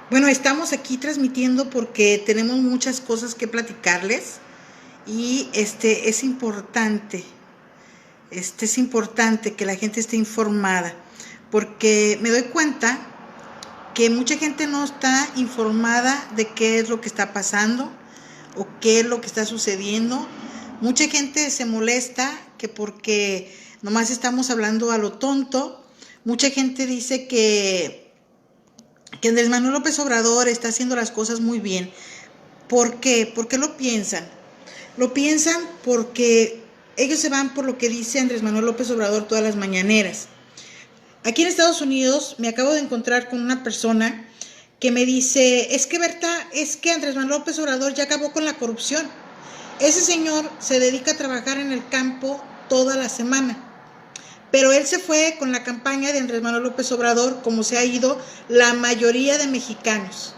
Bueno, estamos aquí transmitiendo porque tenemos muchas cosas que platicarles y es importante que la gente esté informada porque me doy cuenta que mucha gente no está informada de qué es lo que está pasando o qué es lo que está sucediendo. Mucha gente se molesta que porque nomás estamos hablando a lo tonto. Mucha gente dice que Andrés Manuel López Obrador está haciendo las cosas muy bien. ¿Por qué? ¿Por qué lo piensan? Lo piensan porque ellos se van por lo que dice Andrés Manuel López Obrador todas las mañaneras. Aquí en Estados Unidos me acabo de encontrar con una persona que me dice, es que Berta, es que Andrés Manuel López Obrador ya acabó con la corrupción. Ese señor se dedica a trabajar en el campo toda la semana. Pero él se fue con la campaña de Andrés Manuel López Obrador, como se ha ido la mayoría de mexicanos.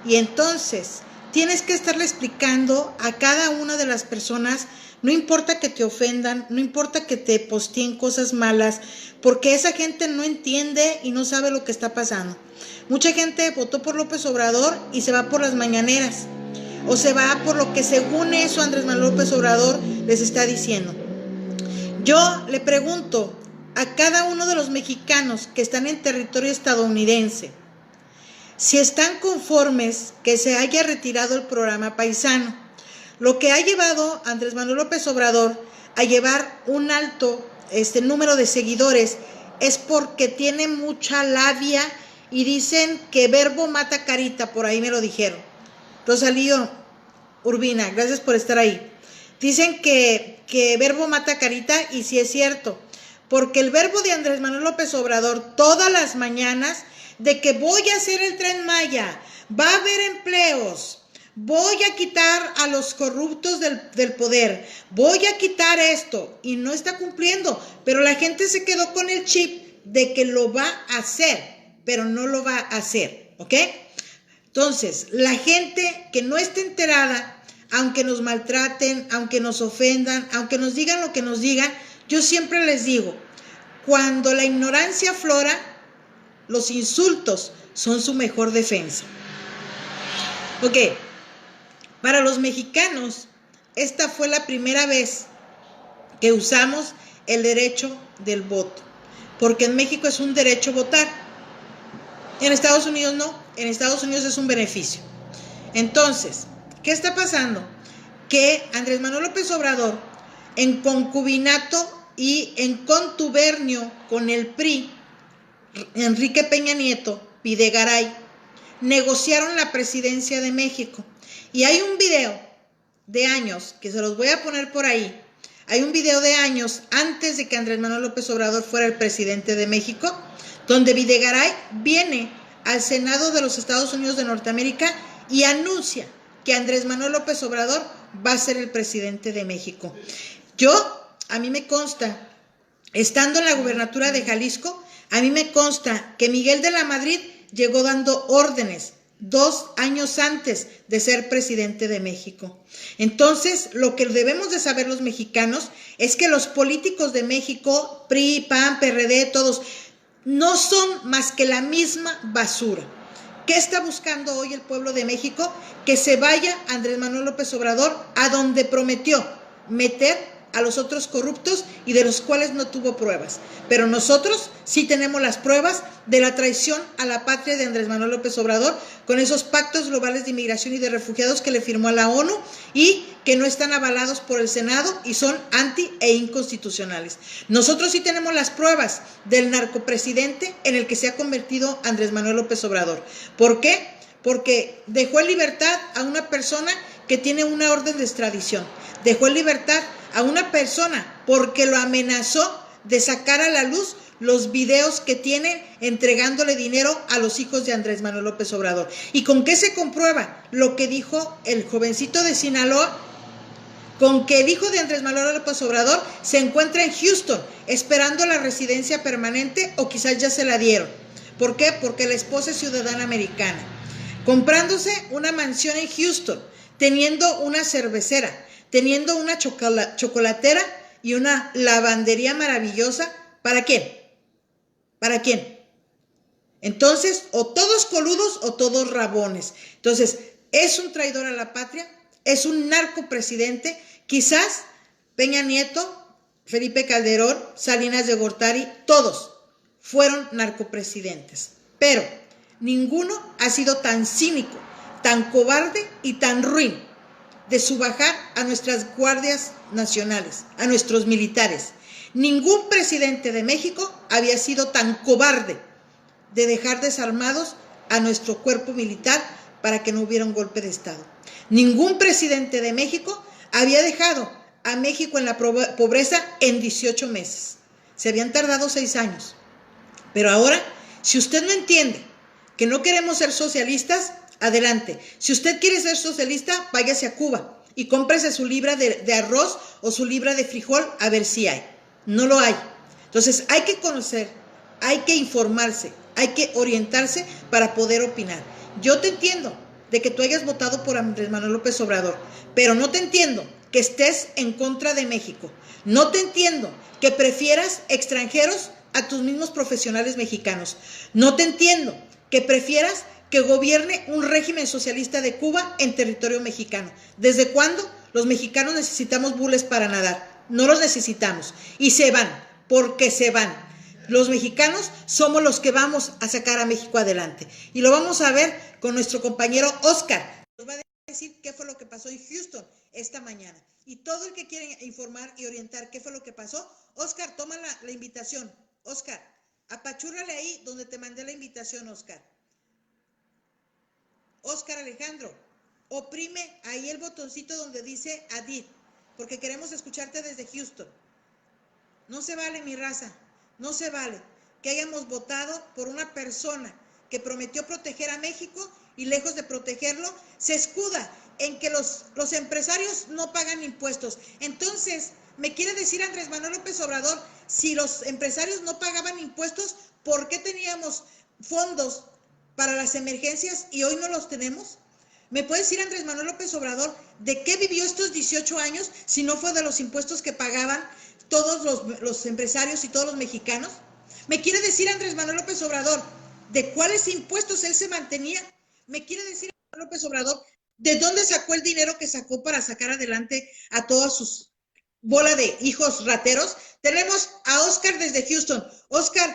Y entonces tienes que estarle explicando a cada una de las personas, no importa que te ofendan, no importa que te posteen cosas malas, porque esa gente no entiende y no sabe lo que está pasando. Mucha gente votó por López Obrador y se va por las mañaneras, o se va por lo que según eso Andrés Manuel López Obrador les está diciendo. Yo le pregunto a cada uno de los mexicanos que están en territorio estadounidense si están conformes que se haya retirado el programa paisano, lo que ha llevado a Andrés Manuel López Obrador a llevar un alto número de seguidores es porque tiene mucha labia y dicen que verbo mata carita, por ahí me lo dijeron. Rosalío Urbina, gracias por estar ahí. Dicen que verbo mata carita y sí es cierto, porque el verbo de Andrés Manuel López Obrador todas las mañanas de que voy a hacer el Tren Maya, va a haber empleos, voy a quitar a los corruptos del poder, voy a quitar esto, y no está cumpliendo, pero la gente se quedó con el chip de que lo va a hacer, pero no lo va a hacer, ¿ok? Entonces, la gente que no esté enterada, aunque nos maltraten, aunque nos ofendan, aunque nos digan lo que nos digan, yo siempre les digo, cuando la ignorancia aflora, los insultos son su mejor defensa. Ok, para los mexicanos, esta fue la primera vez que usamos el derecho del voto, porque en México es un derecho votar, en Estados Unidos no, en Estados Unidos es un beneficio. Entonces, ¿qué está pasando? Que Andrés Manuel López Obrador, en concubinato y en contubernio con el PRI, Enrique Peña Nieto, Videgaray, negociaron la presidencia de México. Y hay un video de años, que se los voy a poner por ahí, hay un video de años antes de que Andrés Manuel López Obrador fuera el presidente de México, donde Videgaray viene al Senado de los Estados Unidos de Norteamérica y anuncia que Andrés Manuel López Obrador va a ser el presidente de México. A mí me consta, estando en la gubernatura de Jalisco, a mí me consta que Miguel de la Madrid llegó dando órdenes 2 años antes de ser presidente de México. Entonces, lo que debemos de saber los mexicanos es que los políticos de México, PRI, PAN, PRD, todos, no son más que la misma basura. ¿Qué está buscando hoy el pueblo de México? Que se vaya Andrés Manuel López Obrador a donde prometió meter a los otros corruptos y de los cuales no tuvo pruebas. Pero nosotros sí tenemos las pruebas de la traición a la patria de Andrés Manuel López Obrador con esos pactos globales de inmigración y de refugiados que le firmó a la ONU y que no están avalados por el Senado y son anti e inconstitucionales. Nosotros sí tenemos las pruebas del narcopresidente en el que se ha convertido Andrés Manuel López Obrador. ¿Por qué? Porque dejó en libertad a una persona que tiene una orden de extradición. Dejó en libertad a una persona porque lo amenazó de sacar a la luz los videos que tiene entregándole dinero a los hijos de Andrés Manuel López Obrador. ¿Y con qué se comprueba lo que dijo el jovencito de Sinaloa? Con que el hijo de Andrés Manuel López Obrador se encuentra en Houston esperando la residencia permanente o quizás ya se la dieron. ¿Por qué? Porque la esposa es ciudadana americana. Comprándose una mansión en Houston, teniendo una cervecera, teniendo una chocolatera y una lavandería maravillosa. ¿Para quién? ¿Para quién? Entonces, o todos coludos o todos rabones. Entonces, es un traidor a la patria, es un narcopresidente. Quizás Peña Nieto, Felipe Calderón, Salinas de Gortari, todos fueron narcopresidentes, pero ninguno ha sido tan cínico, tan cobarde y tan ruin de subajar a nuestras guardias nacionales, a nuestros militares. Ningún presidente de México había sido tan cobarde de dejar desarmados a nuestro cuerpo militar para que no hubiera un golpe de Estado. Ningún presidente de México había dejado a México en la pobreza en 18 meses. Se habían tardado 6 años. Pero ahora, si usted no entiende que no queremos ser socialistas, adelante. Si usted quiere ser socialista, váyase a Cuba y cómprese su libra de arroz o su libra de frijol a ver si hay. No lo hay. Entonces hay que conocer, hay que informarse, hay que orientarse para poder opinar. Yo te entiendo de que tú hayas votado por Andrés Manuel López Obrador, pero no te entiendo que estés en contra de México. No te entiendo que prefieras extranjeros a tus mismos profesionales mexicanos. No te entiendo que prefieras que gobierne un régimen socialista de Cuba en territorio mexicano. ¿Desde cuándo los mexicanos necesitamos bules para nadar? No los necesitamos. Y se van, porque se van. Los mexicanos somos los que vamos a sacar a México adelante. Y lo vamos a ver con nuestro compañero Oscar. Nos va a decir qué fue lo que pasó en Houston esta mañana. Y todo el que quiere informar y orientar qué fue lo que pasó, Oscar, toma la invitación. Oscar, apachúrrale ahí donde te mandé la invitación, Oscar. Oscar Alejandro, oprime ahí el botoncito donde dice Adit, porque queremos escucharte desde Houston. No se vale, mi raza, no se vale que hayamos votado por una persona que prometió proteger a México y lejos de protegerlo, se escuda en que los empresarios no pagan impuestos. Entonces, me quiere decir Andrés Manuel López Obrador, si los empresarios no pagaban impuestos, ¿por qué teníamos fondos para las emergencias y hoy no los tenemos? ¿Me puede decir Andrés Manuel López Obrador de qué vivió estos 18 años si no fue de los impuestos que pagaban todos los empresarios y todos los mexicanos? ¿Me quiere decir Andrés Manuel López Obrador de cuáles impuestos él se mantenía? ¿Me quiere decir Andrés López Obrador de dónde sacó el dinero que sacó para sacar adelante a todas sus bola de hijos rateros? Tenemos a Oscar desde Houston. Oscar,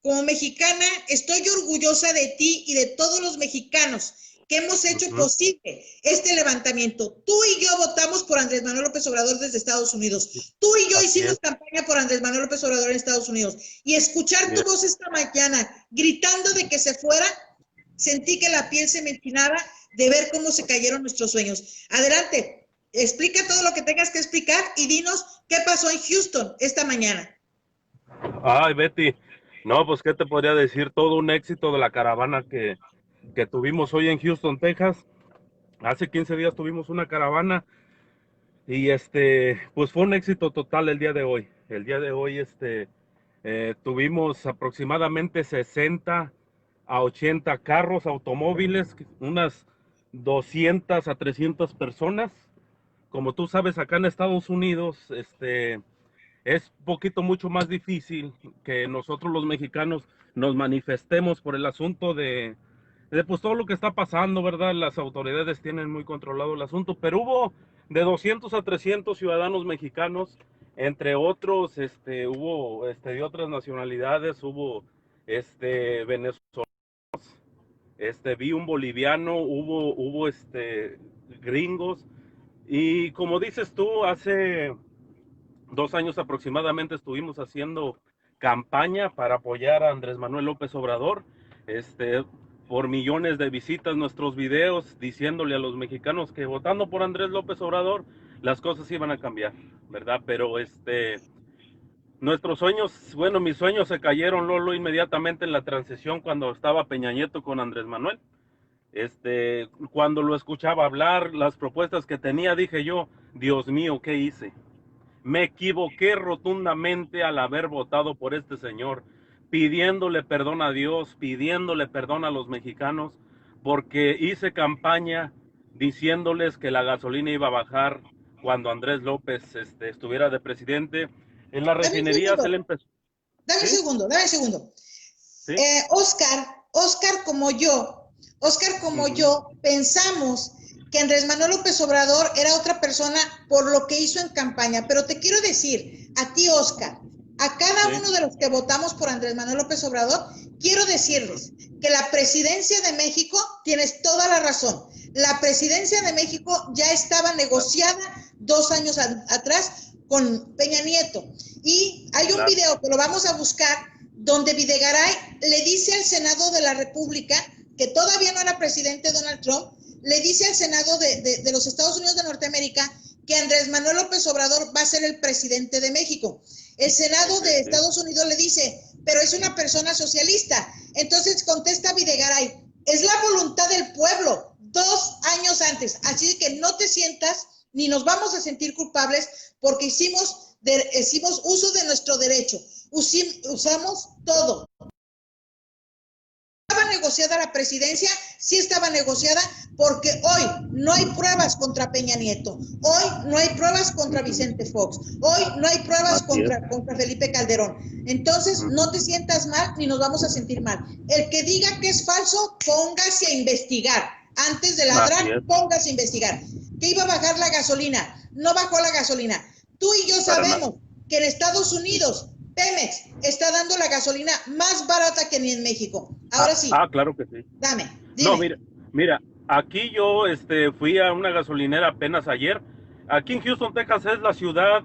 como mexicana, estoy orgullosa de ti y de todos los mexicanos que hemos hecho posible este levantamiento. Tú y yo votamos por Andrés Manuel López Obrador desde Estados Unidos. Tú y yo hicimos campaña por Andrés Manuel López Obrador en Estados Unidos. Y escuchar tu voz esta mañana gritando de que se fuera, sentí que la piel se me enchinaba de ver cómo se cayeron nuestros sueños. Adelante, explica todo lo que tengas que explicar y dinos qué pasó en Houston esta mañana. Ay, Betty, no, pues qué te podría decir, todo un éxito de la caravana que tuvimos hoy en Houston, Texas. Hace 15 días tuvimos una caravana y pues fue un éxito total el día de hoy. El día de hoy tuvimos aproximadamente 60 a 80 carros, automóviles, unas 200 a 300 personas. Como tú sabes, acá en Estados Unidos, es poquito mucho más difícil que nosotros los mexicanos nos manifestemos por el asunto de pues todo lo que está pasando, ¿verdad? Las autoridades tienen muy controlado el asunto, pero hubo de 200 a 300 ciudadanos mexicanos, entre otros, hubo de otras nacionalidades, hubo venezolanos, vi un boliviano, hubo gringos, y como dices tú, hace 2 años aproximadamente estuvimos haciendo campaña para apoyar a Andrés Manuel López Obrador, por millones de visitas nuestros videos diciéndole a los mexicanos que votando por Andrés López Obrador las cosas iban a cambiar, ¿verdad? Pero nuestros sueños, bueno, mis sueños se cayeron, Lolo, inmediatamente en la transición cuando estaba Peña Nieto con Andrés Manuel. Cuando lo escuchaba hablar, las propuestas que tenía, dije yo, Dios mío, ¿qué hice? Me equivoqué rotundamente al haber votado por este señor, pidiéndole perdón a Dios, pidiéndole perdón a los mexicanos, porque hice campaña diciéndoles que la gasolina iba a bajar cuando Andrés López estuviera de presidente. En las refinerías él empezó. Dame un segundo. ¿Sí? Oscar, Oscar como yo, pensamos que Andrés Manuel López Obrador era otra persona por lo que hizo en campaña. Pero te quiero decir, a ti, Oscar, a cada uno de los que votamos por Andrés Manuel López Obrador, quiero decirles que la presidencia de México, tienes toda la razón, la presidencia de México ya estaba negociada 2 años atrás con Peña Nieto. Y hay un video que lo vamos a buscar, donde Videgaray le dice al Senado de la República, que todavía no era presidente Donald Trump, le dice al Senado de los Estados Unidos de Norteamérica que Andrés Manuel López Obrador va a ser el presidente de México. El Senado de Estados Unidos le dice, pero es una persona socialista. Entonces contesta Videgaray, es la voluntad del pueblo, 2 años antes. Así que no te sientas, ni nos vamos a sentir culpables, porque hicimos uso de nuestro derecho. Usamos todo. ¿Estaba negociada la presidencia? Sí estaba negociada, porque hoy no hay pruebas contra Peña Nieto, hoy no hay pruebas contra Vicente Fox, hoy no hay pruebas contra Felipe Calderón. Entonces no te sientas mal, ni nos vamos a sentir mal. El que diga que es falso, póngase a investigar. Antes de ladrar, póngase a investigar. Que iba a bajar la gasolina, no bajó la gasolina. Tú y yo sabemos que en Estados Unidos Pemex está dando la gasolina más barata que ni en México. Ahora sí. Claro que sí. Dime. No, mira, aquí yo fui a una gasolinera apenas ayer. Aquí en Houston, Texas, es la ciudad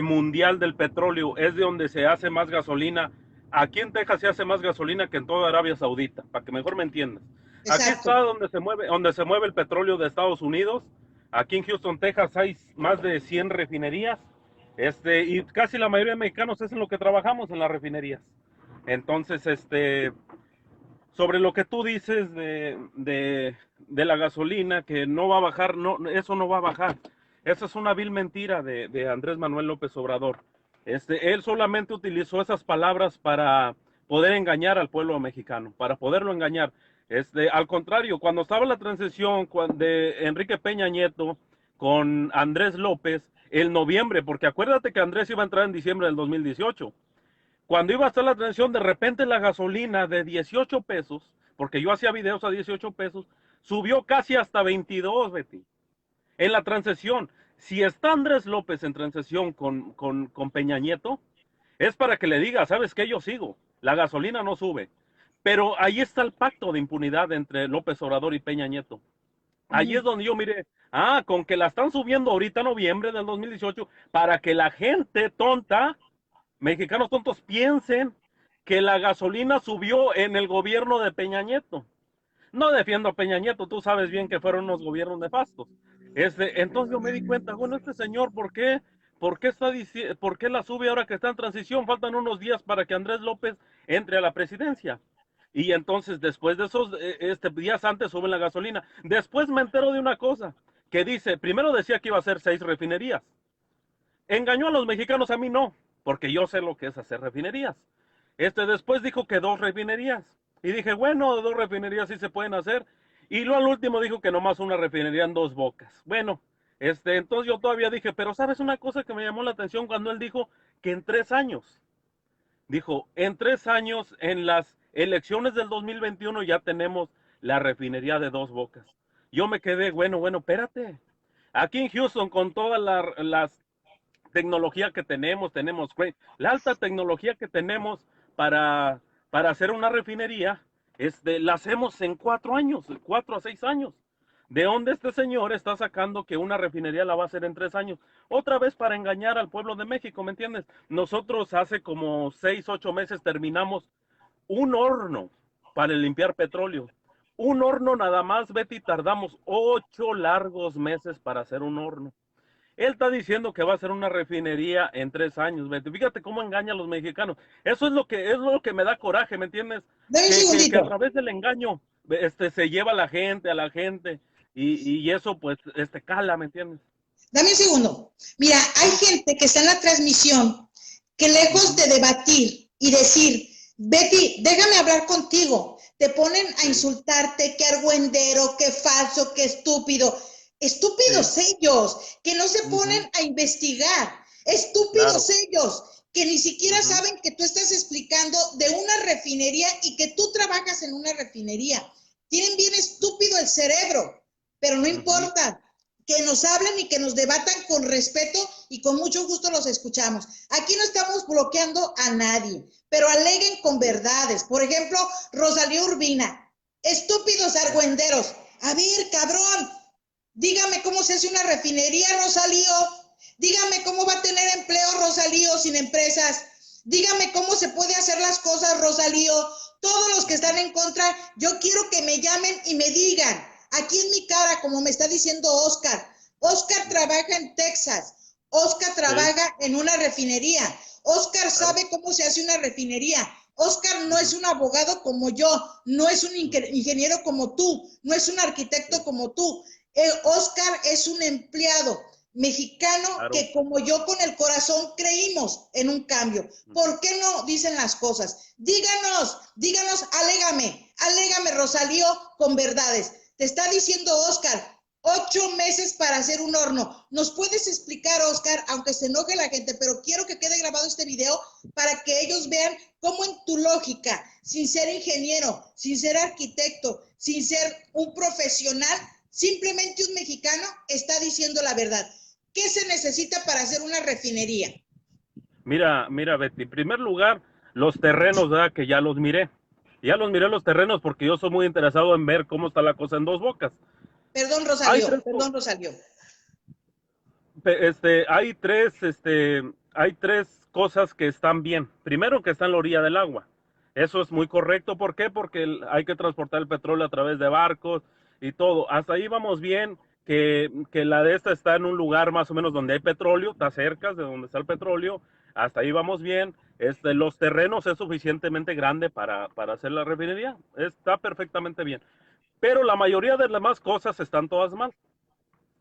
mundial del petróleo, es de donde se hace más gasolina. Aquí en Texas se hace más gasolina que en toda Arabia Saudita, para que mejor me entiendas. Exacto. Aquí está donde se mueve el petróleo de Estados Unidos. Aquí en Houston, Texas, hay más de 100 refinerías. Y casi la mayoría de mexicanos es en lo que trabajamos, en las refinerías. Entonces, sobre lo que tú dices de la gasolina, que no va a bajar, no, eso no va a bajar. Esa es una vil mentira de Andrés Manuel López Obrador. Él solamente utilizó esas palabras para poder engañar al pueblo mexicano, para poderlo engañar. Al contrario, cuando estaba la transición de Enrique Peña Nieto con Andrés López, el noviembre, porque acuérdate que Andrés iba a entrar en diciembre del 2018. Cuando iba a estar la transición, de repente la gasolina de 18 pesos, porque yo hacía videos a 18 pesos, subió casi hasta 22, Betty. En la transición, si está Andrés López en transición con Peña Nieto, es para que le diga, ¿sabes qué? Yo sigo, la gasolina no sube. Pero ahí está el pacto de impunidad entre López Obrador y Peña Nieto. Ahí es donde yo miré, con que la están subiendo ahorita en noviembre del 2018, para que la gente tonta, mexicanos tontos, piensen que la gasolina subió en el gobierno de Peña Nieto. No defiendo a Peña Nieto, tú sabes bien que fueron unos gobiernos nefastos. Entonces yo me di cuenta, bueno, este señor, ¿por qué la sube ahora que está en transición? Faltan unos días para que Andrés López entre a la presidencia. Y entonces después de esos días antes suben la gasolina. Después me entero de una cosa, que dice, primero decía que iba a ser 6 refinerías. Engañó a los mexicanos, a mí no, porque yo sé lo que es hacer refinerías. Después dijo que 2 refinerías. Y dije, bueno, 2 refinerías sí se pueden hacer. Y luego al último dijo que nomás una refinería en 2 Bocas. Bueno, entonces yo todavía dije, pero ¿sabes una cosa que me llamó la atención cuando él dijo que en 3 años? Dijo, en 3 años, en las elecciones del 2021 ya tenemos la refinería de 2 Bocas. Yo me quedé, bueno, espérate. Aquí en Houston, con todas las tecnología que tenemos la alta tecnología que tenemos para hacer una refinería, la hacemos en 4 años, 4 a 6 años. ¿De dónde este señor está sacando que una refinería la va a hacer en 3 años? Otra vez para engañar al pueblo de México, ¿me entiendes? Nosotros hace como 6, 8 meses terminamos un horno para limpiar petróleo. Un horno nada más, Betty, tardamos 8 largos meses para hacer un horno. Él está diciendo que va a hacer una refinería en 3 años, Betty. Fíjate cómo engaña a los mexicanos. Eso es lo que me da coraje, ¿me entiendes? Que a través del engaño se lleva a la gente, y eso pues cala, ¿me entiendes? Dame un segundo. Mira, hay gente que está en la transmisión que lejos de debatir y decir, Betty, déjame hablar contigo, te ponen a insultarte, que argüendero, que falso, que estúpido. Estúpidos ellos, que no se ponen a investigar. Estúpidos ellos, que ni siquiera saben que tú estás explicando de una refinería y que tú trabajas en una refinería. Tienen bien estúpido el cerebro, pero no importa. Que nos hablen y que nos debatan con respeto y con mucho gusto los escuchamos. Aquí no estamos bloqueando a nadie, pero aleguen con verdades. Por ejemplo, Rosalía Urbina, estúpidos argüenderos. A ver, cabrón, dígame cómo se hace una refinería, Rosalío. Dígame cómo va a tener empleo Rosalío sin empresas. Dígame cómo se puede hacer las cosas, Rosalío. Todos los que están en contra, yo quiero que me llamen y me digan, aquí en mi cara, como me está diciendo Oscar. Oscar trabaja en Texas. Oscar trabaja en una refinería. Oscar sabe cómo se hace una refinería. Oscar no es un abogado como yo, no es un ingeniero como tú, no es un arquitecto como tú. Oscar es un empleado mexicano que como yo con el corazón creímos en un cambio. ¿Por qué no dicen las cosas? Díganos, alégame Rosalío con verdades. Te está diciendo Oscar, 8 meses para hacer un horno. ¿Nos puedes explicar, Oscar, aunque se enoje la gente, pero quiero que quede grabado este video para que ellos vean cómo en tu lógica, sin ser ingeniero, sin ser arquitecto, sin ser un profesional, simplemente un mexicano está diciendo la verdad? ¿Qué se necesita para hacer una refinería? Mira, Betty, en primer lugar, los terrenos, ¿verdad? Que ya los miré. Ya los miré los terrenos porque yo soy muy interesado en ver cómo está la cosa en Dos Bocas. Perdón, Rosalío. Hay tres cosas que están bien. Primero, que está en la orilla del agua. Eso es muy correcto. ¿Por qué? Porque hay que transportar el petróleo a través de barcos y todo. Hasta ahí vamos bien. Que la de esta está en un lugar más o menos donde hay petróleo, está cerca de donde está el petróleo. Hasta ahí vamos bien. Los terrenos es suficientemente grande para hacer la refinería. Está perfectamente bien. Pero la mayoría de las demás cosas están todas mal.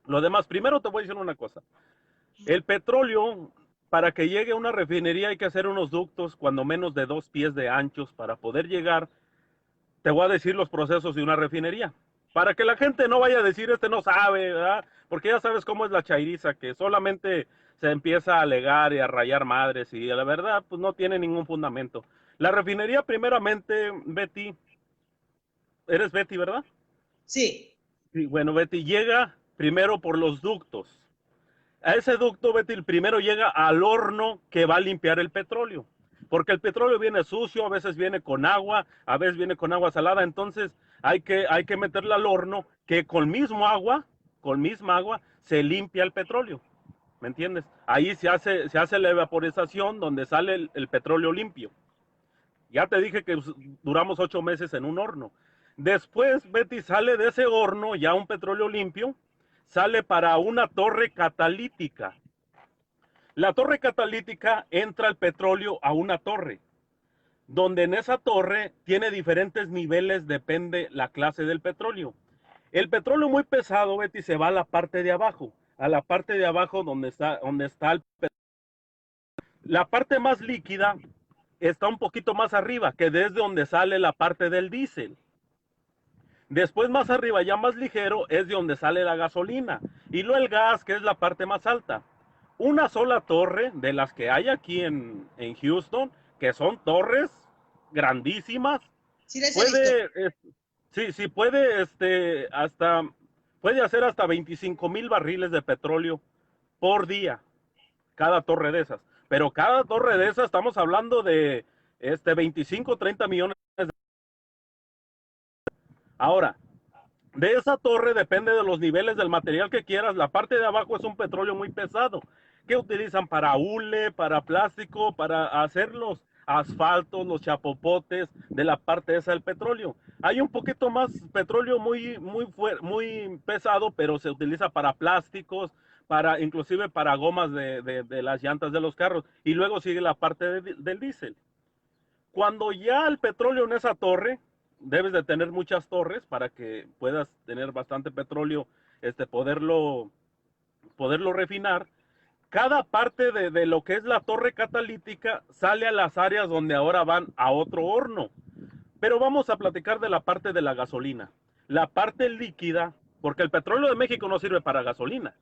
Lo demás, primero te voy a decir una cosa. El petróleo, para que llegue a una refinería hay que hacer unos ductos cuando menos de 2 pies de anchos para poder llegar. Te voy a decir los procesos de una refinería. Para que la gente no vaya a decir, no sabe, ¿verdad? Porque ya sabes cómo es la chairiza, que solamente se empieza a alegar y a rayar madres y la verdad, pues no tiene ningún fundamento. La refinería, primeramente, Betty, eres Betty, ¿verdad? Sí. Sí, bueno, Betty, llega primero por los ductos. A ese ducto, Betty, el primero llega al horno que va a limpiar el petróleo. Porque el petróleo viene sucio, a veces viene con agua, a veces viene con agua salada. Entonces hay que meterla al horno que con misma agua, se limpia el petróleo. ¿Me entiendes? Ahí se hace la evaporización donde sale el petróleo limpio. Ya te dije que duramos 8 meses en un horno. Después, Betty, sale de ese horno ya un petróleo limpio, sale para una torre catalítica. La torre catalítica entra el petróleo a una torre, donde en esa torre tiene diferentes niveles, depende la clase del petróleo. El petróleo muy pesado, Betty, se va a la parte de abajo, donde está el petróleo. La parte más líquida está un poquito más arriba, que desde donde sale la parte del diésel. Después más arriba, ya más ligero, es de donde sale la gasolina. Y luego el gas, que es la parte más alta. Una sola torre de las que hay aquí en Houston, que son torres grandísimas, Sí, les he puede, sí, puede hacer hasta 25,000 barriles de petróleo por día, cada torre de esas. Pero cada torre de esas estamos hablando de 25, 30 millones. Ahora, de esa torre depende de los niveles del material que quieras. La parte de abajo es un petróleo muy pesado que utilizan para hule, para plástico, para hacer los asfaltos, los chapopotes de la parte esa del petróleo. Hay un poquito más petróleo muy pesado, pero se utiliza para plásticos, inclusive para gomas de las llantas de los carros. Y luego sigue la parte del diésel. Cuando ya el petróleo en esa torre, debes de tener muchas torres para que puedas tener bastante petróleo, poderlo refinar. Cada parte de lo que es la torre catalítica sale a las áreas donde ahora van a otro horno. Pero vamos a platicar de la parte de la gasolina. La parte líquida, porque el petróleo de México no sirve para gasolina.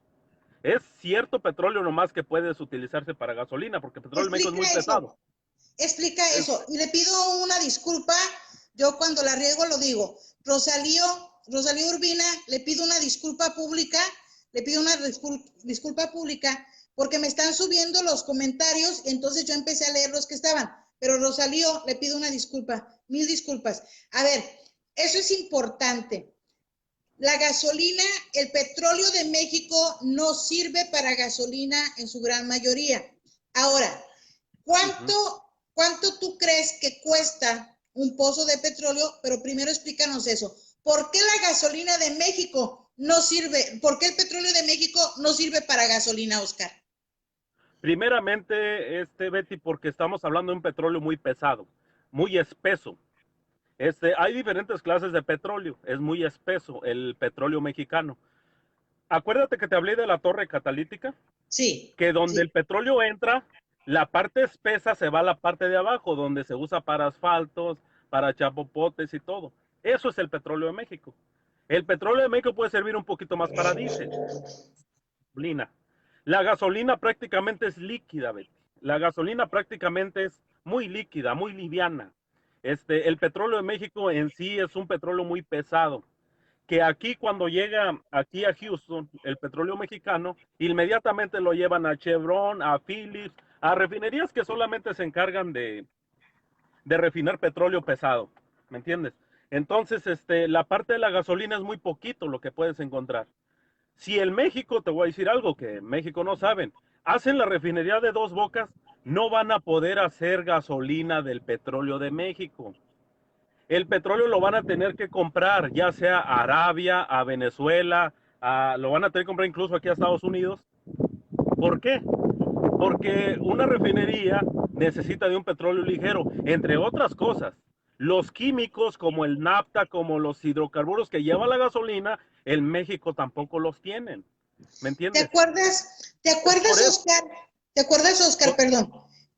Es cierto petróleo nomás que puedes utilizarse para gasolina, porque el petróleo en México es muy pesado. Explica Es, eso. Y le pido una disculpa, yo cuando la riego lo digo. Rosalío Urbina, le pido una disculpa pública, le pido una disculpa pública, porque me están subiendo los comentarios, entonces yo empecé a leer los que estaban. Pero Rosalío, le pido una disculpa, 1000 disculpas. A ver, eso es importante. La gasolina, el petróleo de México no sirve para gasolina en su gran mayoría. Ahora, ¿cuánto tú crees que cuesta un pozo de petróleo? Pero primero explícanos eso. ¿Por qué la gasolina de México no sirve? ¿Por qué el petróleo de México no sirve para gasolina, Oscar? primeramente, Betty, porque estamos hablando de un petróleo muy pesado, muy espeso. Hay diferentes clases de petróleo, es muy espeso el petróleo mexicano. Acuérdate que te hablé de la torre catalítica, Sí, que donde sí. el petróleo entra, la parte espesa se va a la parte de abajo, donde se usa para asfaltos, para chapopotes y todo. Eso es el petróleo de México. El petróleo de México puede servir un poquito más para diésel, gasolina. La gasolina prácticamente es líquida, Betty. La gasolina prácticamente es muy líquida, muy liviana. El petróleo de México en sí es un petróleo muy pesado, que aquí cuando llega aquí a Houston, el petróleo mexicano, inmediatamente lo llevan a Chevron, a Phillips, a refinerías que solamente se encargan de refinar petróleo pesado, ¿me entiendes? Entonces, la parte de la gasolina es muy poquito lo que puedes encontrar. Si en México, te voy a decir algo que en México no saben, hacen la refinería de Dos Bocas, no van a poder hacer gasolina del petróleo de México. El petróleo lo van a tener que comprar, ya sea a Arabia, a Venezuela, lo van a tener que comprar incluso aquí a Estados Unidos. ¿Por qué? Porque una refinería necesita de un petróleo ligero, entre otras cosas. Los químicos como el nafta, como los hidrocarburos que lleva la gasolina, en México tampoco los tienen. ¿Me ¿Te entiendes? acuerdas, te Es por acuerdas, eso. Oscar? ¿Te acuerdas, Oscar? Por, Perdón.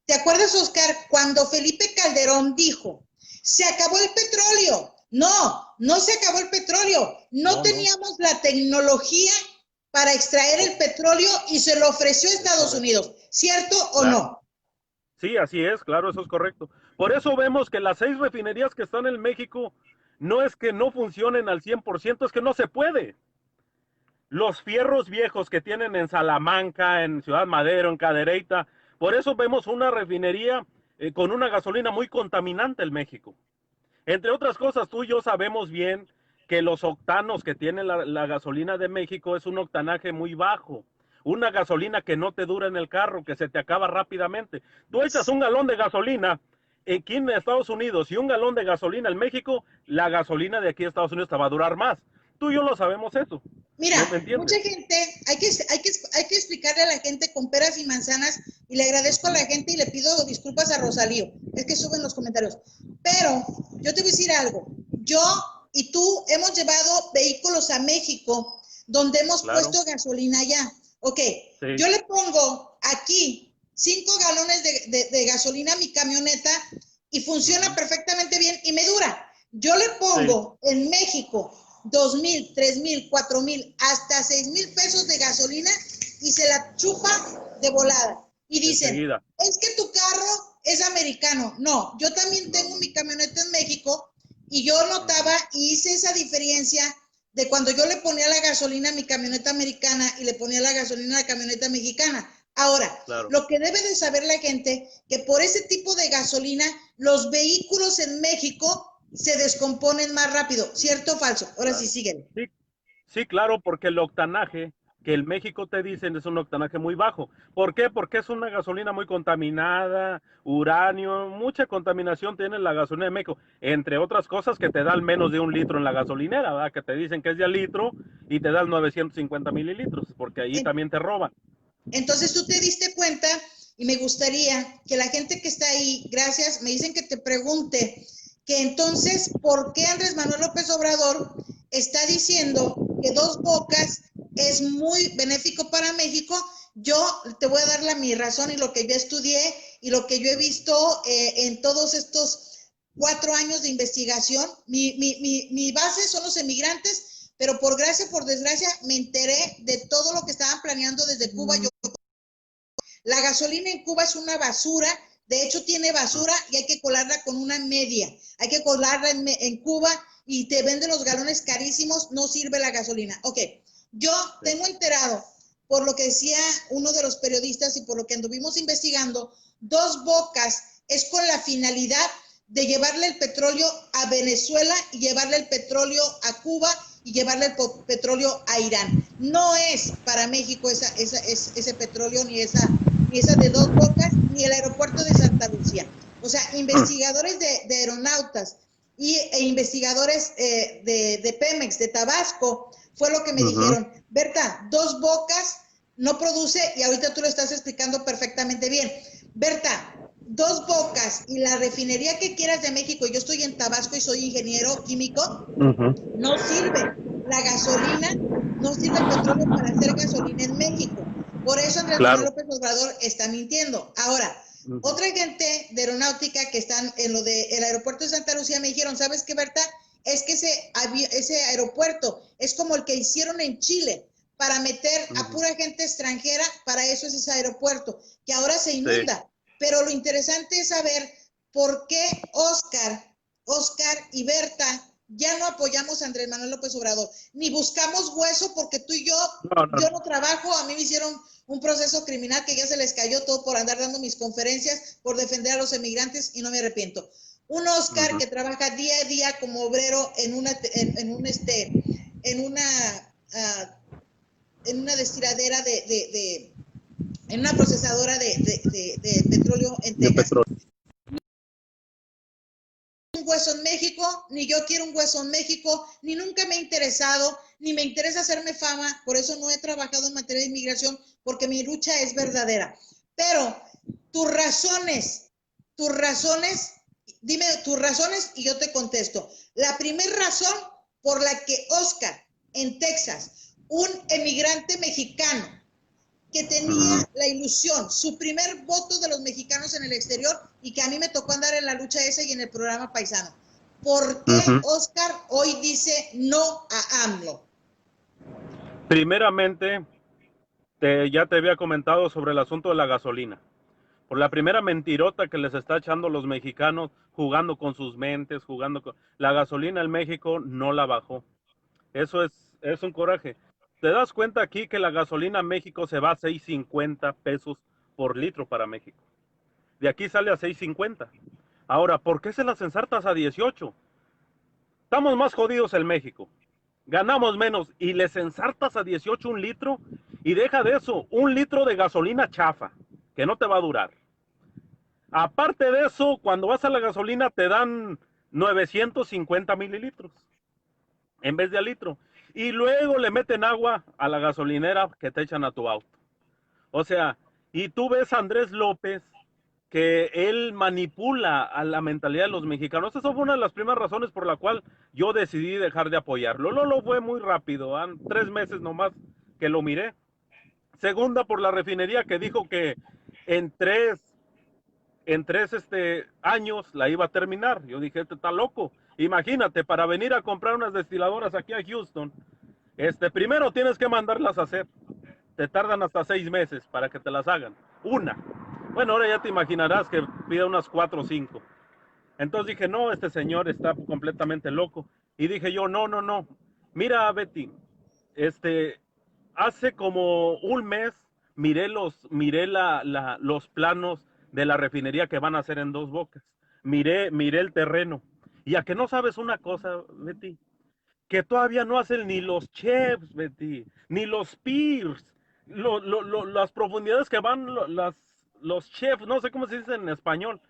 ¿Te acuerdas, Oscar, cuando Felipe Calderón dijo, se acabó el petróleo? No, no se acabó el petróleo. No no, no, teníamos la tecnología para extraer el petróleo y se lo ofreció a es Estados correcto. Unidos. ¿Cierto o Claro. no? Sí, así es, claro, eso es correcto. Por eso vemos que las 6 refinerías que están en México no es que no funcionen al 100%, es que no se puede. Los fierros viejos que tienen en Salamanca, en Ciudad Madero, en Cadereyta, por eso vemos una refinería con una gasolina muy contaminante en México. Entre otras cosas, tú y yo sabemos bien que los octanos que tiene la gasolina de México es un octanaje muy bajo. Una gasolina que no te dura en el carro, que se te acaba rápidamente. Tú echas un galón de gasolina aquí en Estados Unidos y un galón de gasolina en México, la gasolina de aquí en Estados Unidos te va a durar más. Tú y yo lo sabemos eso. Mira, ¿Me mucha entiendes? gente, hay que explicarle a la gente con peras y manzanas, y le Uh agradezco a la -huh. gente y le pido disculpas a Rosalío, es que suben los comentarios. Pero yo te voy a decir algo, yo y tú hemos llevado vehículos a México donde hemos Claro. puesto gasolina allá. Ok, Sí. yo le pongo aquí 5 galones de gasolina a mi camioneta y Uh funciona -huh. perfectamente bien y me dura. Yo le Sí. pongo en México 2,000, 3,000, 4,000, hasta 6,000 pesos de gasolina y se la chupa de volada. Y dicen, Enseguida. es que tu carro es americano. No, yo también No, tengo no, mi no. camioneta en México y yo Uh -huh. notaba y hice esa diferencia de cuando yo le ponía la gasolina a mi camioneta americana y le ponía la gasolina a la camioneta mexicana. Ahora, Claro. lo que debe de saber la gente, que por ese tipo de gasolina, los vehículos en México se descomponen más rápido, ¿cierto o falso? Ahora sí, Claro. síguele. Sí, sí, claro, porque el octanaje que el México te dicen es un octanaje muy bajo. ¿Por qué? Porque es una gasolina muy contaminada, uranio, mucha contaminación tiene la gasolina de México, entre otras cosas que te dan menos de 1 litro en la gasolinera, ¿verdad? Que te dicen que es de al litro y te dan 950 mililitros, porque ahí también te roban. Entonces tú te diste cuenta y me gustaría que la gente que está ahí, gracias, me dicen que te pregunte que entonces, ¿por qué Andrés Manuel López Obrador está diciendo que Dos Bocas es muy benéfico para México? Yo te voy a dar mi razón y lo que yo estudié y lo que yo he visto en todos estos 4 años de investigación. Mi base son los emigrantes, pero por gracia, por desgracia, me enteré de todo lo que estaban planeando desde Cuba. La gasolina en Cuba es una basura, de hecho tiene basura y hay que colarla con una media, hay que colarla en Cuba y te venden los galones carísimos, no sirve la gasolina. Ok, yo tengo enterado, por lo que decía uno de los periodistas y por lo que anduvimos investigando, Dos Bocas es con la finalidad de llevarle el petróleo a Venezuela y llevarle el petróleo a Cuba y llevarle el petróleo a Irán. No es para México ese petróleo ni esa de Dos Bocas ni el aeropuerto de Santa Lucía. O sea, investigadores de aeronautas e investigadores de Pemex, de Tabasco, fue lo que me dijeron. Berta, Dos Bocas no produce, y ahorita tú lo estás explicando perfectamente bien. Berta, Dos Bocas y la refinería que quieras de México, yo estoy en Tabasco y soy ingeniero químico, no sirve la gasolina, no sirve el petróleo para hacer gasolina en México. Por eso Andrés Manuel López Obrador está mintiendo. Ahora, otra gente de aeronáutica que están en lo del aeropuerto de Santa Lucía me dijeron, ¿sabes qué, Berta? Es que ese aeropuerto es como el que hicieron en Chile para meter a pura gente extranjera, para eso es ese aeropuerto, que ahora se inunda. Sí. Pero lo interesante es saber por qué Oscar y Berta ya no apoyamos a Andrés Manuel López Obrador, ni buscamos hueso, porque tú y yo, yo no trabajo, a mí me hicieron un proceso criminal que ya se les cayó todo por andar dando mis conferencias, por defender a los emigrantes y no me arrepiento. Un Oscar que trabaja día a día como obrero en una destiladera en una procesadora de petróleo en Texas. Un hueso en México, ni yo quiero un hueso en México, ni nunca me ha interesado, ni me interesa hacerme fama, por eso no he trabajado en materia de inmigración, porque mi lucha es verdadera. Pero tus razones, dime tus razones y yo te contesto. La primera razón por la que Oscar en Texas, un emigrante mexicano que tenía la ilusión, su primer voto de los mexicanos en el exterior y que a mí me tocó andar en la lucha esa y en el programa Paisano. ¿Por qué Oscar hoy dice no a AMLO? Primeramente, ya te había comentado sobre el asunto de la gasolina. Por la primera mentirota que les está echando los mexicanos, jugando con sus mentes, la gasolina en México no la bajó. Eso es un coraje. ¿Te das cuenta aquí que la gasolina en México se va a 6.50 pesos por litro para México? De aquí sale a 6.50. Ahora, ¿por qué se las ensartas a 18? Estamos más jodidos en México. Ganamos menos y les ensartas a 18 un litro y deja de eso, un litro de gasolina chafa, que no te va a durar. Aparte de eso, cuando vas a la gasolina te dan 950 mililitros en vez de al litro. Y luego le meten agua a la gasolinera que te echan a tu auto. O sea, y tú ves a Andrés López que él manipula a la mentalidad de los mexicanos. Esa fue una de las primeras razones por la cual yo decidí dejar de apoyarlo. Lo fue muy rápido, 3 meses nomás que lo miré. Segunda, por la refinería que dijo que en tres años la iba a terminar. Yo dije, este está loco. Imagínate, para venir a comprar unas destiladoras aquí a Houston, primero tienes que mandarlas a hacer. Te tardan hasta 6 meses para que te las hagan. Una. Bueno, ahora ya te imaginarás que pida unas 4 o 5. Entonces dije, no, este señor está completamente loco. Y dije yo, no. Mira, Betty, hace como un mes miré los planos de la refinería que van a hacer en Dos Bocas. Miré el terreno. Y a que no sabes una cosa, Betty, que todavía no hacen ni los chefs, Betty, ni los piers, las profundidades que van los chefs, no sé cómo se dice en español,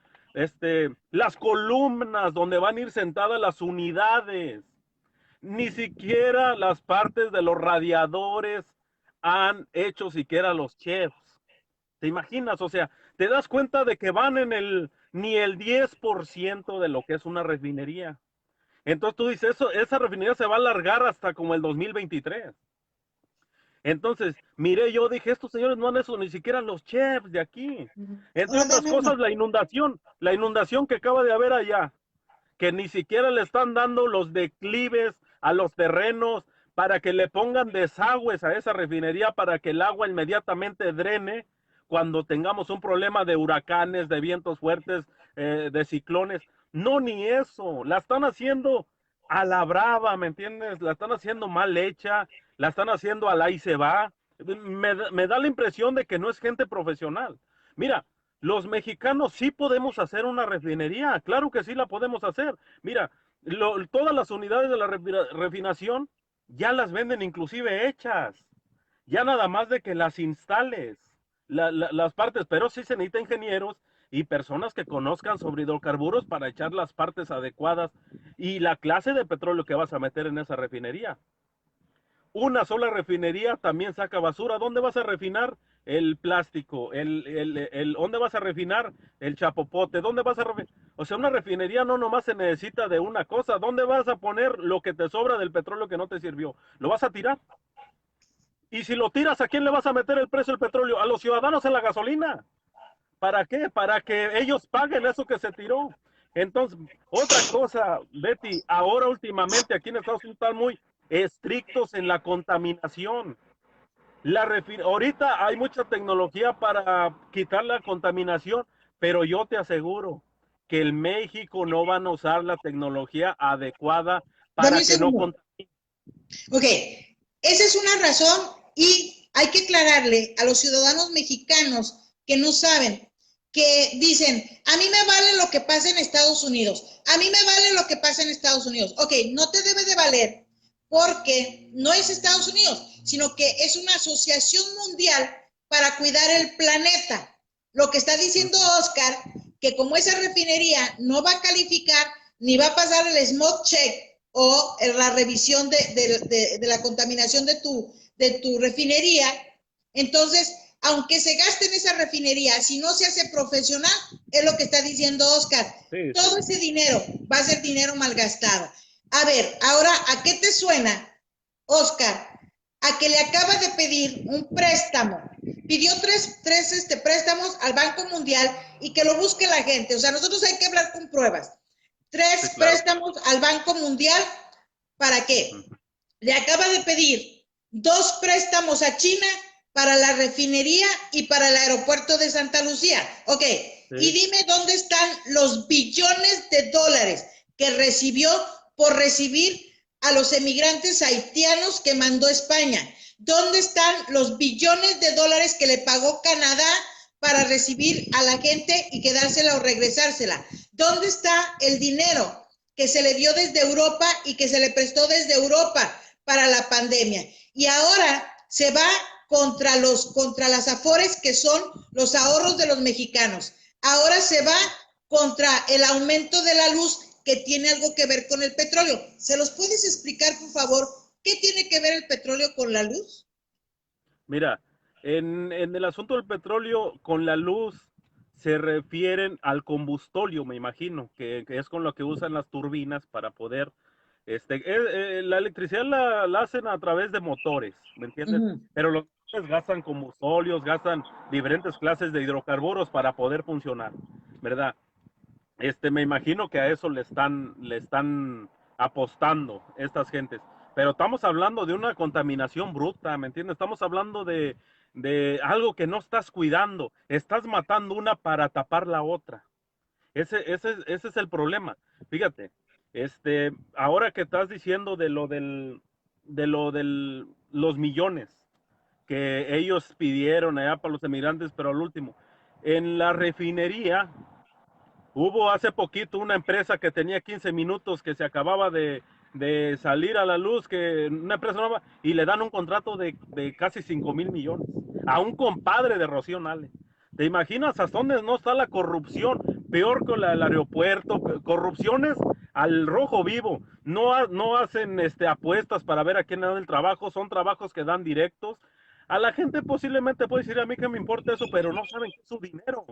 las columnas donde van a ir sentadas las unidades, ni siquiera las partes de los radiadores han hecho siquiera los chefs. ¿Te imaginas? O sea, te das cuenta de que van ni el 10% de lo que es una refinería. Entonces tú dices, esa refinería se va a alargar hasta como el 2023. Entonces, mire, yo dije, estos señores no han hecho ni siquiera los chefs de aquí. Entre otras cosas, la inundación que acaba de haber allá, que ni siquiera le están dando los declives a los terrenos para que le pongan desagües a esa refinería para que el agua inmediatamente drene cuando tengamos un problema de huracanes, de vientos fuertes, de ciclones. No, ni eso. La están haciendo a la brava, ¿me entiendes? La están haciendo mal hecha, la están haciendo al ahí se va. Me da la impresión de que no es gente profesional. Mira, los mexicanos sí podemos hacer una refinería, claro que sí la podemos hacer. Mira, todas las unidades de la refinación ya las venden inclusive hechas, ya nada más de que las instales, las partes, pero sí se necesita ingenieros y personas que conozcan sobre hidrocarburos para echar las partes adecuadas y la clase de petróleo que vas a meter en esa refinería. Una sola refinería también saca basura. ¿Dónde vas a refinar el plástico? ¿Dónde vas a refinar el chapopote? ¿Dónde vas a refinar? O sea, una refinería no nomás se necesita de una cosa. ¿Dónde vas a poner lo que te sobra del petróleo que no te sirvió? ¿Lo vas a tirar? Y si lo tiras, ¿a quién le vas a meter el precio del petróleo? A los ciudadanos en la gasolina. ¿Para qué? Para que ellos paguen eso que se tiró. Entonces, otra cosa, Betty, ahora últimamente aquí en Estados Unidos están muy estrictos en la contaminación. Ahorita hay mucha tecnología para quitar la contaminación, pero yo te aseguro que en México no van a usar la tecnología adecuada Dame para un que no segundo. contamine. Ok, esa es una razón y hay que aclararle a los ciudadanos mexicanos que no saben, que dicen, a mí me vale lo que pasa en Estados Unidos, a mí me vale lo que pasa en Estados Unidos. Ok, no te debe de valer porque no es Estados Unidos, sino que es una asociación mundial para cuidar el planeta. Lo que está diciendo Oscar, que como esa refinería no va a calificar ni va a pasar el smog check o la revisión de la contaminación de tu refinería, entonces, aunque se gaste en esa refinería, si no se hace profesional, es lo que está diciendo Oscar, Sí, todo sí. ese dinero va a ser dinero malgastado. A ver, ahora, ¿a qué te suena, Oscar? A que le acaba de pedir un préstamo. Pidió tres préstamos al Banco Mundial y que lo busque la gente. O sea, nosotros hay que hablar con pruebas. Tres Sí, claro. préstamos al Banco Mundial, ¿para qué? Le acaba de pedir 2 préstamos a China para la refinería y para el aeropuerto de Santa Lucía. Ok, Sí. y dime dónde están los billones de dólares que recibió por recibir a los emigrantes haitianos que mandó España. ¿Dónde están los billones de dólares que le pagó Canadá para recibir a la gente y quedársela o regresársela? ¿Dónde está el dinero que se le dio desde Europa y que se le prestó desde Europa para la pandemia? Y ahora se va contra las afores que son los ahorros de los mexicanos. Ahora se va contra el aumento de la luz que tiene algo que ver con el petróleo. ¿Se los puedes explicar, por favor, qué tiene que ver el petróleo con la luz? Mira, en el asunto del petróleo, con la luz se refieren al combustóleo, me imagino, que es con lo que usan las turbinas para poder, la electricidad la hacen a través de motores, ¿me entiendes? Pero los motores gastan combustóleos, gastan diferentes clases de hidrocarburos para poder funcionar, ¿verdad? Me imagino que a eso le están apostando estas gentes. Pero estamos hablando de una contaminación bruta, ¿me entiendes? Estamos hablando de algo que no estás cuidando. Estás matando una para tapar la otra. Ese es el problema. Fíjate, ahora que estás diciendo de los millones que ellos pidieron allá para los emigrantes, pero al último, en la refinería hubo hace poquito una empresa que tenía 15 minutos que se acababa de salir a la luz, que una empresa nueva, y le dan un contrato de casi 5,000 millones a un compadre de Rocío Nale. ¿Te imaginas hasta dónde no está la corrupción? Peor que el aeropuerto, corrupciones al rojo vivo. No hacen apuestas para ver a quién le dan el trabajo, son trabajos que dan directos. A la gente posiblemente puede decir, a mí que me importa eso, pero no saben que es su dinero.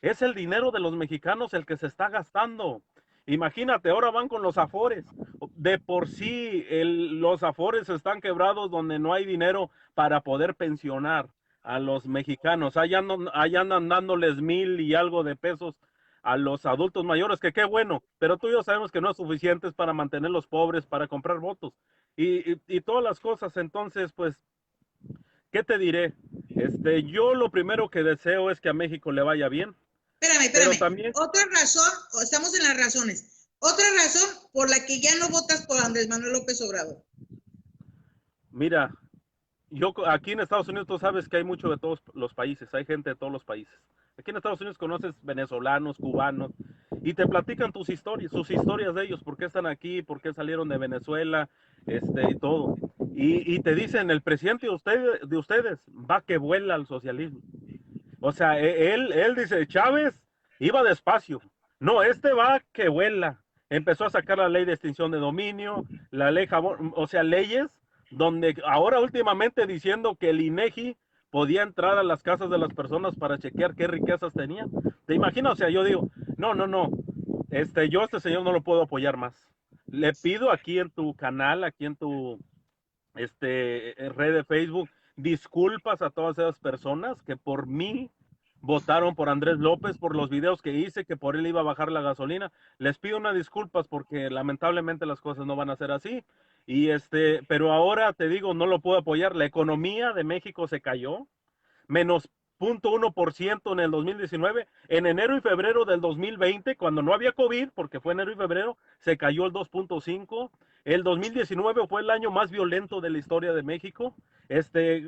Es el dinero de los mexicanos el que se está gastando. Imagínate, ahora van con los afores. De por sí, los afores están quebrados donde no hay dinero para poder pensionar a los mexicanos. Allá andan dándoles 1,000 y algo de pesos a los adultos mayores, que qué bueno, pero tú y yo sabemos que no es suficiente para mantener los pobres, para comprar votos y todas las cosas. Entonces, pues, ¿qué te diré? Yo lo primero que deseo es que a México le vaya bien, pero Espérame. también, Otra razón, estamos en las razones. Otra razón por la que ya no votas por Andrés Manuel López Obrador. mira, yo aquí en Estados Unidos tú sabes que hay mucho de todos los países, hay gente de todos los países. Aquí en Estados Unidos conoces venezolanos, cubanos, y te platican sus historias de ellos, por qué están aquí, por qué salieron de Venezuela, y todo. Y te dicen, el presidente de ustedes va que vuela al socialismo. O sea, él dice, Chávez iba despacio. No, va que vuela. Empezó a sacar la ley de extinción de dominio, la ley Jabón, o sea, leyes donde ahora últimamente diciendo que el INEGI podía entrar a las casas de las personas para chequear qué riquezas tenían. ¿Te imaginas? O sea, yo digo, no. Yo a este señor no lo puedo apoyar más. Le pido aquí en tu canal, aquí en tu red de Facebook, disculpas a todas esas personas que por mí votaron por Andrés López, por los videos que hice, que por él iba a bajar la gasolina. Les pido unas disculpas porque lamentablemente las cosas no van a ser así. Pero ahora te digo, no lo puedo apoyar. La economía de México se cayó, menos 0.1% en el 2019. En enero y febrero del 2020, cuando no había COVID, porque fue enero y febrero, se cayó el 2.5%. El 2019 fue el año más violento de la historia de México.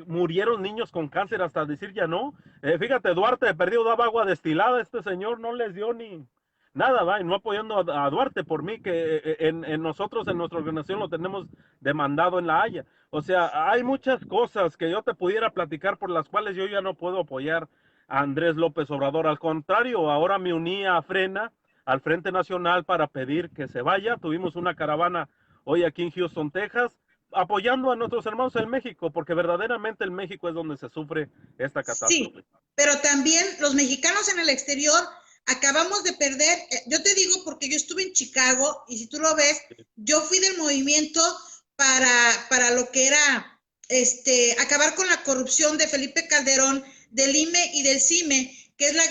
Murieron niños con cáncer hasta decir ya no. Fíjate, Duarte perdió, daba agua destilada. Este señor no les dio ni nada, va, y no apoyando a Duarte por mí, que en nosotros, en nuestra organización, lo tenemos demandado en La Haya. O sea, hay muchas cosas que yo te pudiera platicar por las cuales yo ya no puedo apoyar a Andrés López Obrador. Al contrario, ahora me uní a Frena, al Frente Nacional, para pedir que se vaya. Tuvimos una caravana hoy aquí en Houston, Texas, apoyando a nuestros hermanos en México, porque verdaderamente en México es donde se sufre esta catástrofe. Sí, pero también los mexicanos en el exterior acabamos de perder, yo te digo porque yo estuve en Chicago y si tú lo ves, yo fui del movimiento para lo que era acabar con la corrupción de Felipe Calderón, del IME y del CIME, que es la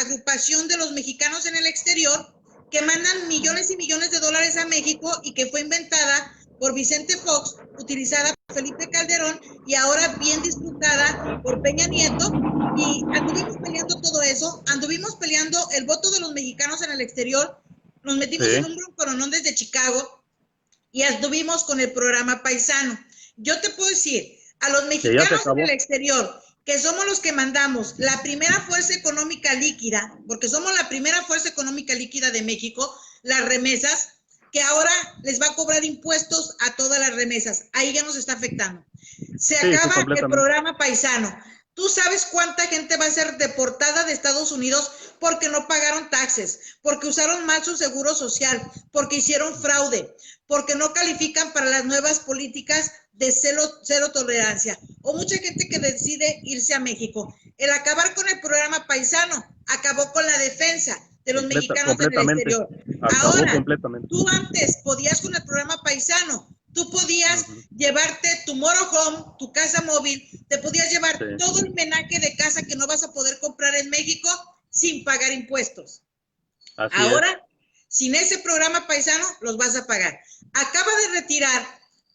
agrupación de los mexicanos en el exterior, que mandan millones y millones de dólares a México y que fue inventada por Vicente Fox, utilizada por Felipe Calderón y ahora bien disputada por Peña Nieto. Y anduvimos peleando todo eso, anduvimos peleando el voto de los mexicanos en el exterior, nos metimos en un broncononón desde Chicago y anduvimos con el programa Paisano. Yo te puedo decir, a los mexicanos en el exterior, que somos los que mandamos la primera fuerza económica líquida, porque somos la primera fuerza económica líquida de México, las remesas, que ahora les va a cobrar impuestos a todas las remesas. Ahí ya nos está afectando. Se acaba el programa Paisano. ¿Tú sabes cuánta gente va a ser deportada de Estados Unidos porque no pagaron taxes, porque usaron mal su seguro social, porque hicieron fraude, porque no califican para las nuevas políticas de cero tolerancia? O mucha gente que decide irse a México. El acabar con el programa Paisano acabó con la defensa de los mexicanos en el exterior. Ahora, tú antes podías con el programa Paisano, tú podías llevarte tu motorhome, tu casa móvil, te podías llevar todo el menaje de casa que no vas a poder comprar en México sin pagar impuestos. Ahora, sin ese programa Paisano, los vas a pagar. Acaba de retirar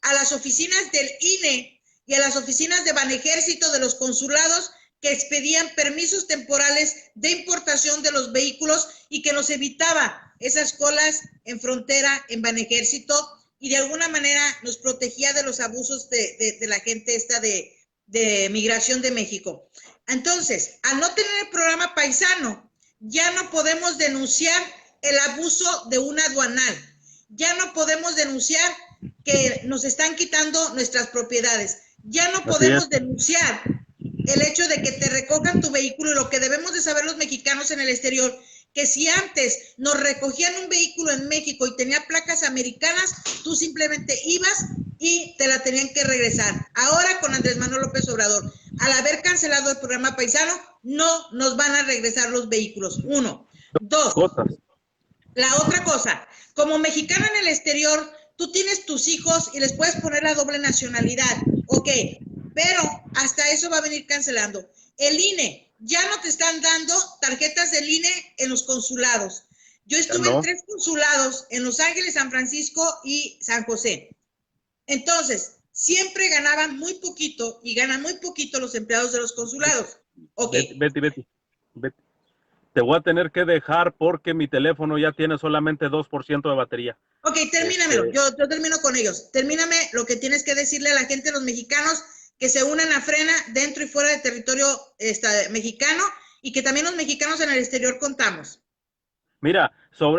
a las oficinas del INE y a las oficinas de Banejército de los consulados que expedían permisos temporales de importación de los vehículos y que nos evitaba esas colas en frontera, en Banejército, y de alguna manera nos protegía de los abusos de la gente esta de migración de México. Entonces, al no tener el programa Paisano, ya no podemos denunciar el abuso de un aduanal, ya no podemos denunciar que nos están quitando nuestras propiedades, ya no podemos denunciar el hecho de que te recojan tu vehículo. Y lo que debemos de saber los mexicanos en el exterior, que si antes nos recogían un vehículo en México y tenía placas americanas, tú simplemente ibas y te la tenían que regresar. Ahora con Andrés Manuel López Obrador, al haber cancelado el programa Paisano, no nos van a regresar los vehículos. Uno. Dos, la otra cosa, como mexicana en el exterior, tú tienes tus hijos y les puedes poner la doble nacionalidad, ok, pero hasta eso va a venir cancelando. El INE, ya no te están dando tarjetas del INE en los consulados. Yo estuve en 3 consulados, en Los Ángeles, San Francisco y San José. Entonces, siempre ganaban muy poquito y ganan muy poquito los empleados de los consulados. Okay. Betty. Te voy a tener que dejar porque mi teléfono ya tiene solamente 2% de batería. Ok, termínamelo. Yo termino con ellos. Termíname lo que tienes que decirle a la gente, los mexicanos, que se unan a Frena dentro y fuera del territorio mexicano y que también los mexicanos en el exterior contamos. Mira,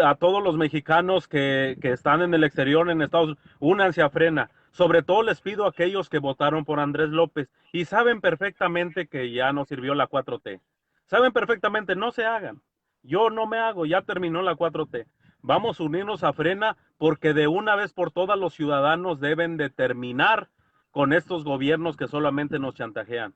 a todos los mexicanos que están en el exterior, en Estados Unidos, únanse a Frena. Sobre todo les pido a aquellos que votaron por Andrés López y saben perfectamente que ya no sirvió la 4T. Saben perfectamente, no se hagan. Yo no me hago, ya terminó la 4T. Vamos a unirnos a Frena porque de una vez por todas los ciudadanos deben de terminar con estos gobiernos que solamente nos chantajean.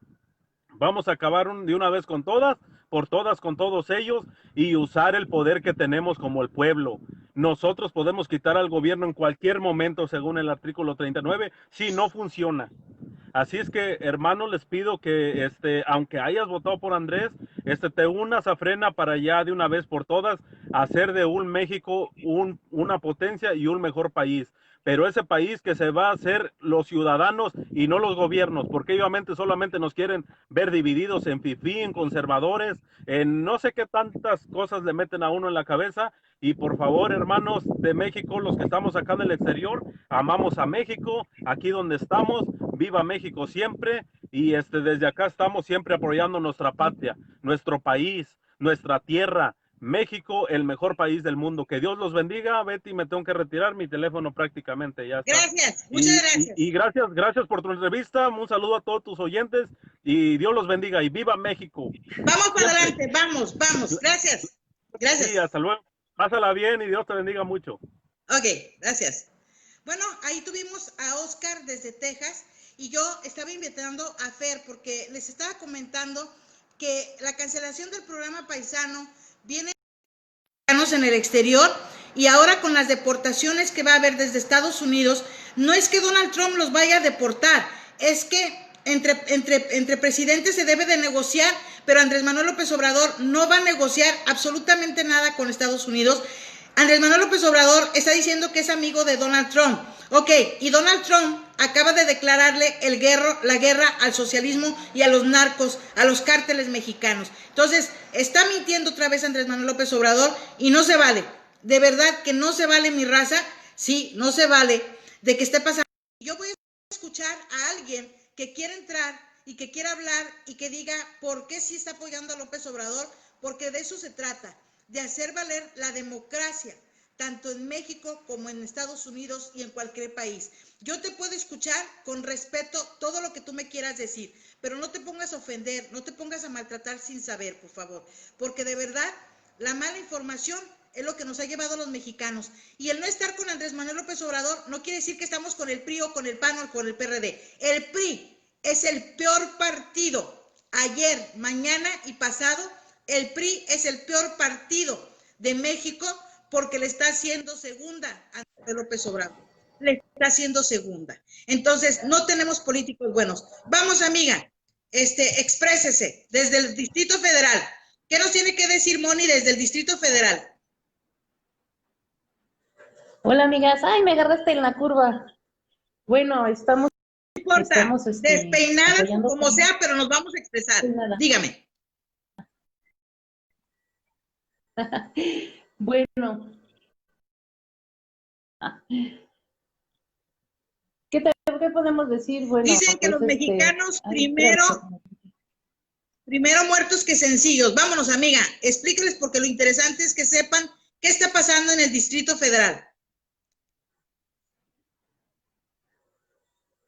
Vamos a acabar de una vez con todas, por todas, con todos ellos y usar el poder que tenemos como el pueblo. Nosotros podemos quitar al gobierno en cualquier momento según el artículo 39 si no funciona. Así es que, hermanos, les pido que, aunque hayas votado por Andrés, te unas a Frena para ya de una vez por todas hacer de un México una potencia y un mejor país. Pero ese país que se va a hacer los ciudadanos y no los gobiernos, porque obviamente solamente nos quieren ver divididos en fifí, en conservadores, en no sé qué tantas cosas le meten a uno en la cabeza. Y por favor, hermanos de México, los que estamos acá en el exterior, amamos a México, aquí donde estamos, viva México siempre, y desde acá estamos siempre apoyando nuestra patria, nuestro país, nuestra tierra, México, el mejor país del mundo. Que Dios los bendiga. Betty, me tengo que retirar, mi teléfono prácticamente ya está. Gracias, muchas gracias. Y gracias por tu entrevista, un saludo a todos tus oyentes y Dios los bendiga y viva México. Vamos para adelante, vamos, gracias. Sí, hasta luego. Pásala bien y Dios te bendiga mucho. Ok, gracias. Bueno, ahí tuvimos a Oscar desde Texas y yo estaba invitando a Fer porque les estaba comentando que la cancelación del programa Paisano viene en el exterior y ahora con las deportaciones que va a haber desde Estados Unidos, no es que Donald Trump los vaya a deportar, es que entre presidentes se debe de negociar, pero Andrés Manuel López Obrador no va a negociar absolutamente nada con Estados Unidos. Andrés Manuel López Obrador está diciendo que es amigo de Donald Trump. Ok, y Donald Trump acaba de declararle la guerra al socialismo y a los narcos, a los cárteles mexicanos. Entonces, está mintiendo otra vez Andrés Manuel López Obrador y no se vale. De verdad que no se vale, mi raza. Sí, no se vale de que esté pasando. Yo voy a escuchar a alguien que quiera entrar y que quiera hablar y que diga por qué sí está apoyando a López Obrador, porque de eso se trata, de hacer valer la democracia, tanto en México como en Estados Unidos y en cualquier país. Yo te puedo escuchar con respeto todo lo que tú me quieras decir, pero no te pongas a ofender, no te pongas a maltratar sin saber, por favor, porque de verdad la mala información es lo que nos ha llevado a los mexicanos. Y el no estar con Andrés Manuel López Obrador no quiere decir que estamos con el PRI o con el PAN o con el PRD. El PRI es el peor partido. Ayer, mañana y pasado, el PRI es el peor partido de México porque le está haciendo segunda a Andrés López Obrador. Le está haciendo segunda. Entonces, no tenemos políticos buenos. Vamos, amiga, exprésese desde el Distrito Federal. ¿Qué nos tiene que decir Moni desde el Distrito Federal? Hola, amigas. Ay, me agarraste en la curva. Bueno, estamos... No importa, despeinadas como sea, pero nos vamos a expresar. Dígame. Bueno. ¿Qué podemos decir? Bueno, dicen que los mexicanos primero muertos que sencillos. Vámonos, amiga, explíqueles porque lo interesante es que sepan qué está pasando en el Distrito Federal.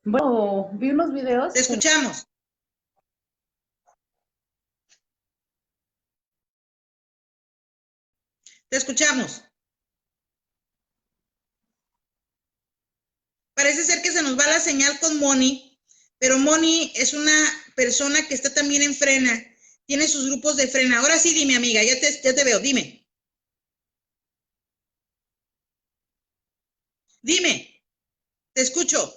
Bueno, vi unos videos. Te escuchamos. Te escuchamos. Parece ser que se nos va la señal con Moni, pero Moni es una persona que está también en Frena, tiene sus grupos de Frena. Ahora sí, dime, amiga, ya te veo, dime. Dime, te escucho.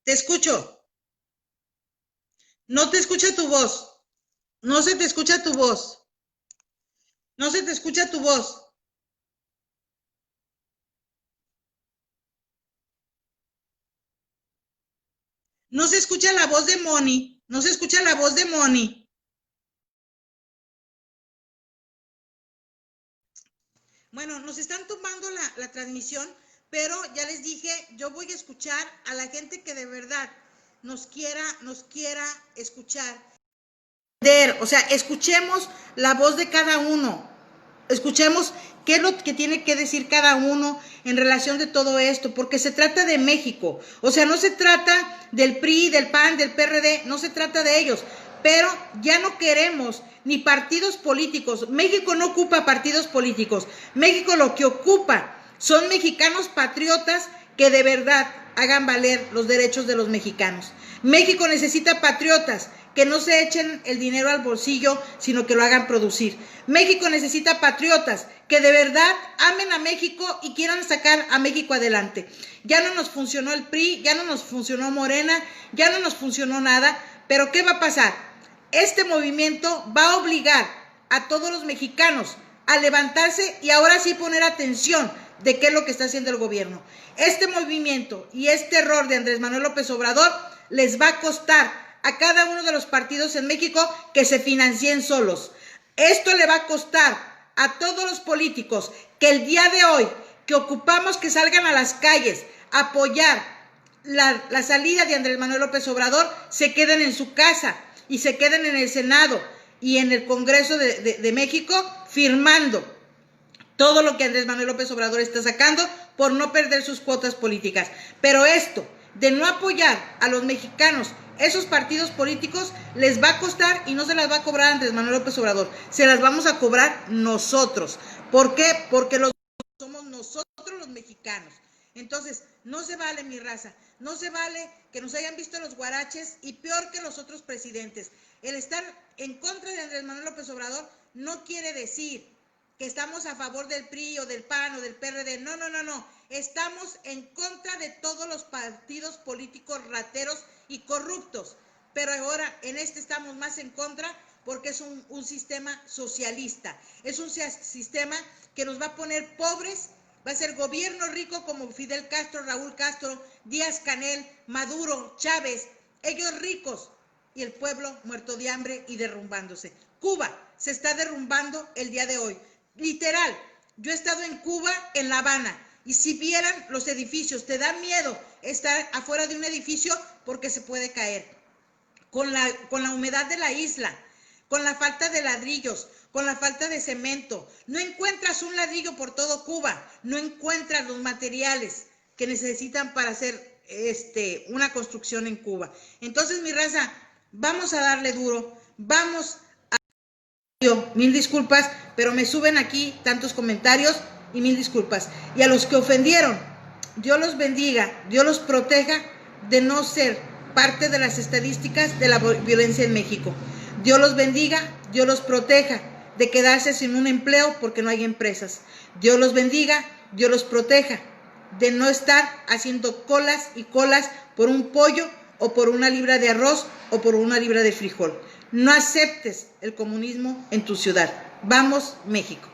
Te escucho. No te escucha tu voz. No se te escucha tu voz. No se te escucha tu voz. No se escucha la voz de Moni. No se escucha la voz de Moni. Bueno, nos están tomando la transmisión, pero ya les dije, yo voy a escuchar a la gente que de verdad nos quiera escuchar. O sea, escuchemos la voz de cada uno. Escuchemos qué es lo que tiene que decir cada uno en relación de todo esto, porque se trata de México. O sea, no se trata del PRI, del PAN, del PRD, no se trata de ellos. Pero ya no queremos ni partidos políticos. México no ocupa partidos políticos. México lo que ocupa son mexicanos patriotas que de verdad hagan valer los derechos de los mexicanos. México necesita patriotas que no se echen el dinero al bolsillo, sino que lo hagan producir. México necesita patriotas que de verdad amen a México y quieran sacar a México adelante. Ya no nos funcionó el PRI, ya no nos funcionó Morena, ya no nos funcionó nada, pero ¿qué va a pasar? Este movimiento va a obligar a todos los mexicanos a levantarse y ahora sí poner atención de qué es lo que está haciendo el gobierno. Este movimiento y este error de Andrés Manuel López Obrador les va a costar a cada uno de los partidos en México que se financien solos. Esto le va a costar a todos los políticos que el día de hoy, que ocupamos que salgan a las calles a apoyar la salida de Andrés Manuel López Obrador, se queden en su casa y se queden en el Senado y en el Congreso de México firmando todo lo que Andrés Manuel López Obrador está sacando por no perder sus cuotas políticas. Pero esto de no apoyar a los mexicanos, esos partidos políticos, les va a costar y no se las va a cobrar Andrés Manuel López Obrador, se las vamos a cobrar nosotros. ¿Por qué? Porque somos nosotros los mexicanos. Entonces, no se vale, mi raza, no se vale que nos hayan visto los guaraches y peor que los otros presidentes. El estar en contra de Andrés Manuel López Obrador no quiere decir que estamos a favor del PRI o del PAN o del PRD. No, no, no, no. Estamos en contra de todos los partidos políticos rateros y corruptos. Pero ahora en este estamos más en contra porque es un sistema socialista. Es un sistema que nos va a poner pobres. Va a ser gobierno rico como Fidel Castro, Raúl Castro, Díaz-Canel, Maduro, Chávez. Ellos ricos y el pueblo muerto de hambre y derrumbándose. Cuba se está derrumbando el día de hoy. Literal, yo he estado en Cuba, en La Habana, y si vieran los edificios, te da miedo estar afuera de un edificio porque se puede caer. Con la humedad de la isla, con la falta de ladrillos, con la falta de cemento. No encuentras un ladrillo por todo Cuba, no encuentras los materiales que necesitan para hacer una construcción en Cuba. Entonces, mi raza, vamos a darle duro, vamos a... Mil disculpas, pero me suben aquí tantos comentarios y mil disculpas. Y a los que ofendieron, Dios los bendiga, Dios los proteja de no ser parte de las estadísticas de la violencia en México. Dios los bendiga, Dios los proteja de quedarse sin un empleo porque no hay empresas. Dios los bendiga, Dios los proteja de no estar haciendo colas y colas por un pollo o por una libra de arroz o por una libra de frijol. No aceptes el comunismo en tu ciudad. Vamos, México.